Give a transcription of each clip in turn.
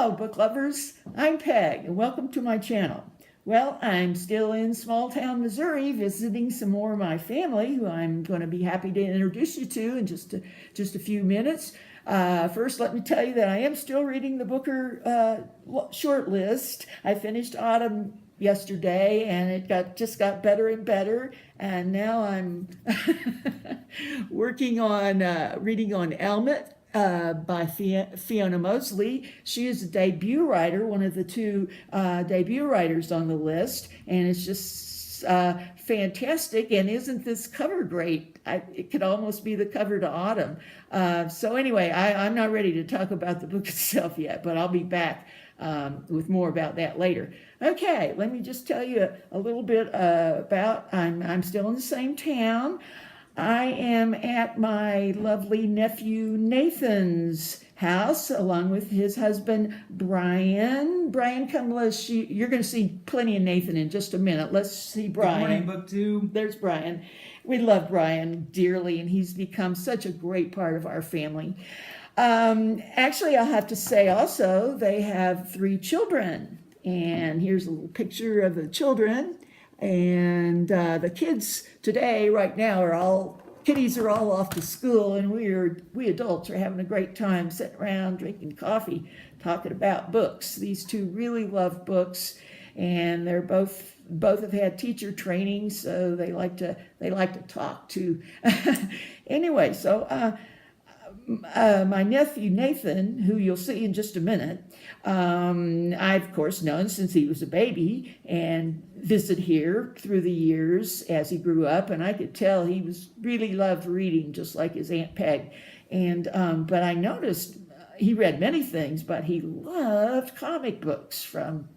Hello, book lovers. I'm Peg, and welcome to my channel. Well, I'm still in small town Missouri visiting some more of my family, who I'm going to be happy to introduce you to in just a few minutes. First, let me tell you that I am still reading the Booker Shortlist. I finished Autumn yesterday, and it just got better and better. And now I'm working on reading on Elmet by Fiona Mosley. She is a debut writer, one of the two debut writers on the list, and it's just fantastic. And isn't this cover great? It could almost be the cover to Autumn. So anyway, I'm not ready to talk about the book itself yet, but I'll be back with more about that later. Okay, let me just tell you a little bit about, I'm still in the same town. I am at my lovely nephew Nathan's house along with his husband Brian. Brian, come, you're going to see plenty of Nathan in just a minute. Let's see Brian. Good morning, BookTube. There's Brian. We love Brian dearly, and he's become such a great part of our family. Actually, I'll have to say also, they have 3 children. And here's a little picture of the children. And the kids today, right now, kiddies are all off to school, and we adults are having a great time sitting around drinking coffee, talking about books. These two really love books, and they're both have had teacher training, so they like to talk too. Anyway, so my nephew Nathan, who you'll see in just a minute, I've of course known since he was a baby and visited here through the years as he grew up, and I could tell he really loved reading, just like his Aunt Peg. And but I noticed he read many things, but he loved comic books from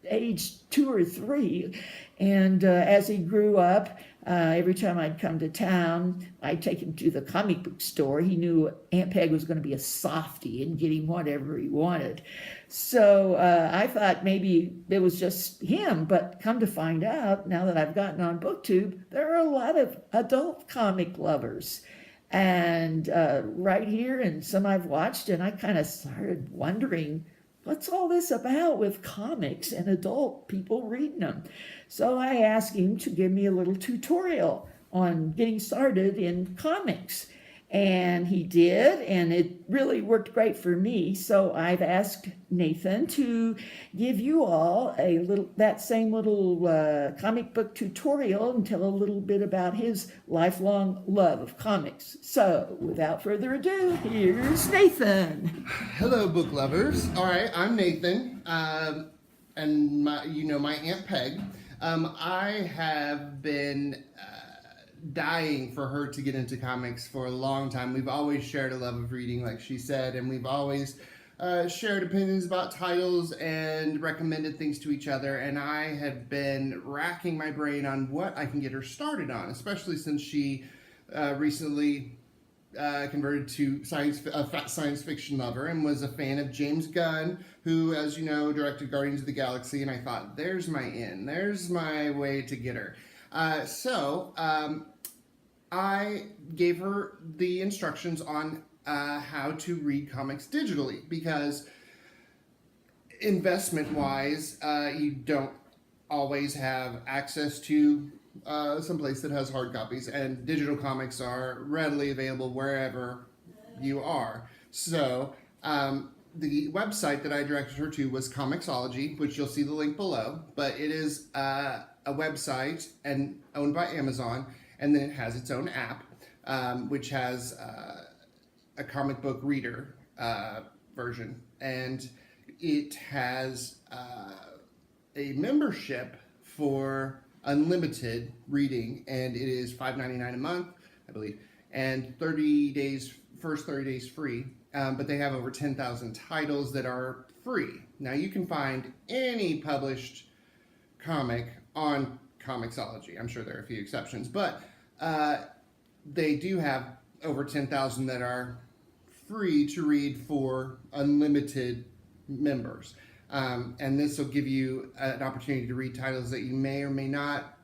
age 2 or 3. And as he grew up, every time I'd come to town, I'd take him to the comic book store. He knew Aunt Peg was going to be a softie and get him whatever he wanted. So I thought maybe it was just him, but come to find out, now that I've gotten on BookTube, there are a lot of adult comic lovers. And right here, and some I've watched, and I kind of started wondering, what's all this about with comics and adult people reading them? So I asked him to give me a little tutorial on getting started in comics. And he did, and it really worked great for me. So I've asked Nathan to give you all that same little comic book tutorial and tell a little bit about his lifelong love of comics. So without further ado, here's Nathan. Hello, book lovers. All right, I'm Nathan, and my Aunt Peg. I have been dying for her to get into comics for a long time. We've always shared a love of reading, like she said, and we've always shared opinions about titles and recommended things to each other. And I have been racking my brain on what I can get her started on, especially since she recently converted to science fiction lover and was a fan of James Gunn, who, as you know, directed Guardians of the Galaxy. And I thought, there's my in. There's my way to get her. So I gave her the instructions on how to read comics digitally, because investment-wise, you don't always have access to some place that has hard copies, and digital comics are readily available wherever you are. So the website that I directed her to was Comixology, which you'll see the link below, but it is a website and owned by Amazon, and then it has its own app, which has a comic book reader version, and it has a membership for unlimited reading, and it is $5.99 a month, I believe, and 30 days, first 30 days free. But they have over 10,000 titles that are free. Now you can find any published comic on Comixology. I'm sure there are a few exceptions, but they do have over 10,000 that are free to read for unlimited members. And this will give you an opportunity to read titles that you may or may not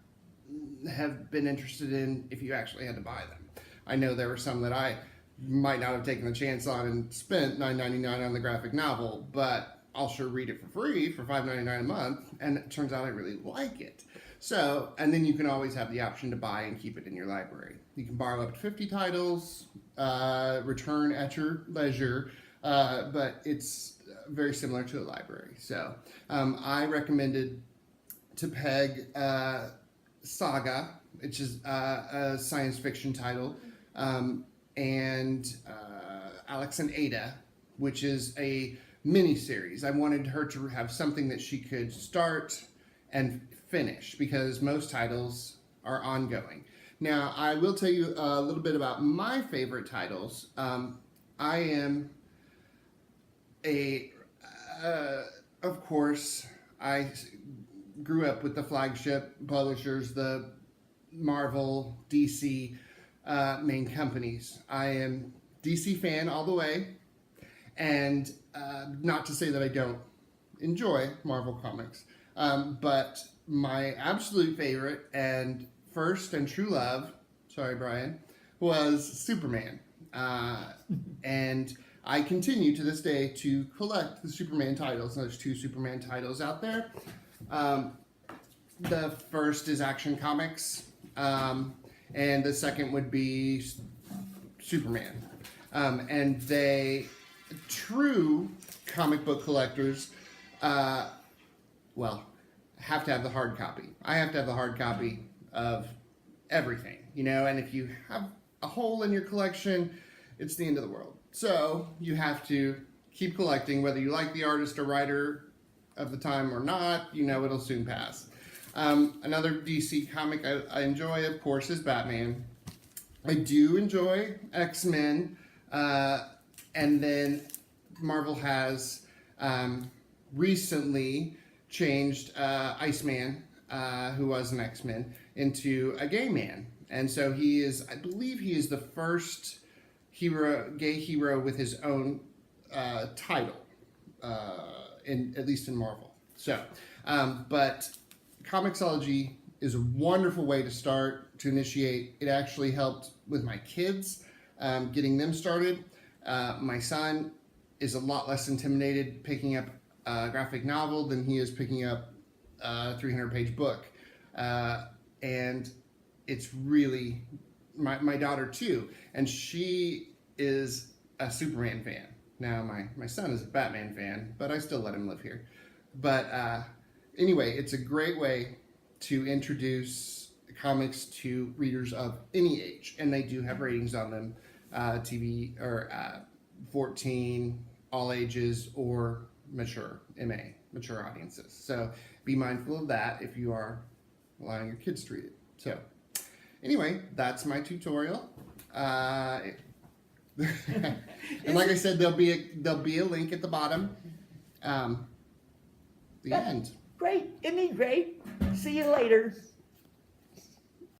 have been interested in if you actually had to buy them. I know there were some that I might not have taken the chance on and spent $9.99 on the graphic novel, but I'll sure read it for free for $5.99 a month, and it turns out I really like it. So, and then you can always have the option to buy and keep it in your library. You can borrow up to 50 titles, return at your leisure, but it's very similar to a library. So, I recommended to Peg Saga, which is a science fiction title, and Alex and Ada, which is a mini series. I wanted her to have something that she could start and finish because most titles are ongoing. Now, I will tell you a little bit about my favorite titles. I am of course, I grew up with the flagship publishers, the Marvel, DC main companies. I am DC fan all the way, and not to say that I don't enjoy Marvel comics, but my absolute favorite and first and true love, sorry Brian, was Superman. And I continue to this day to collect the Superman titles. There's 2 Superman titles out there. The first is Action Comics, and the second would be Superman. And they, true comic book collectors, well, have to have the hard copy. I have to have the hard copy of everything, you know, and if you have a hole in your collection, it's the end of the world. So you have to keep collecting, whether you like the artist or writer of the time or not, you know it'll soon pass. Another DC comic I enjoy, of course, is Batman. I do enjoy X-Men, and then Marvel has recently changed Iceman, who was an X-Men, into a gay man. And so he is, I believe he is the first gay hero with his own title, at least in Marvel. So, but Comixology is a wonderful way to start, to initiate. It actually helped with my kids, getting them started. My son is a lot less intimidated picking up a graphic novel than he is picking up a 300-page book. And it's really, my daughter too, and she is a Superman fan. Now my son is a Batman fan, but I still let him live here. But anyway, it's a great way to introduce comics to readers of any age, and they do have ratings on them, TV or 14, all ages, or mature, MA, mature audiences. So be mindful of that if you are allowing your kids to read it. So anyway, that's my tutorial. And like I said, there'll be a link at the bottom. The end. Great. Isn't he great? See you later.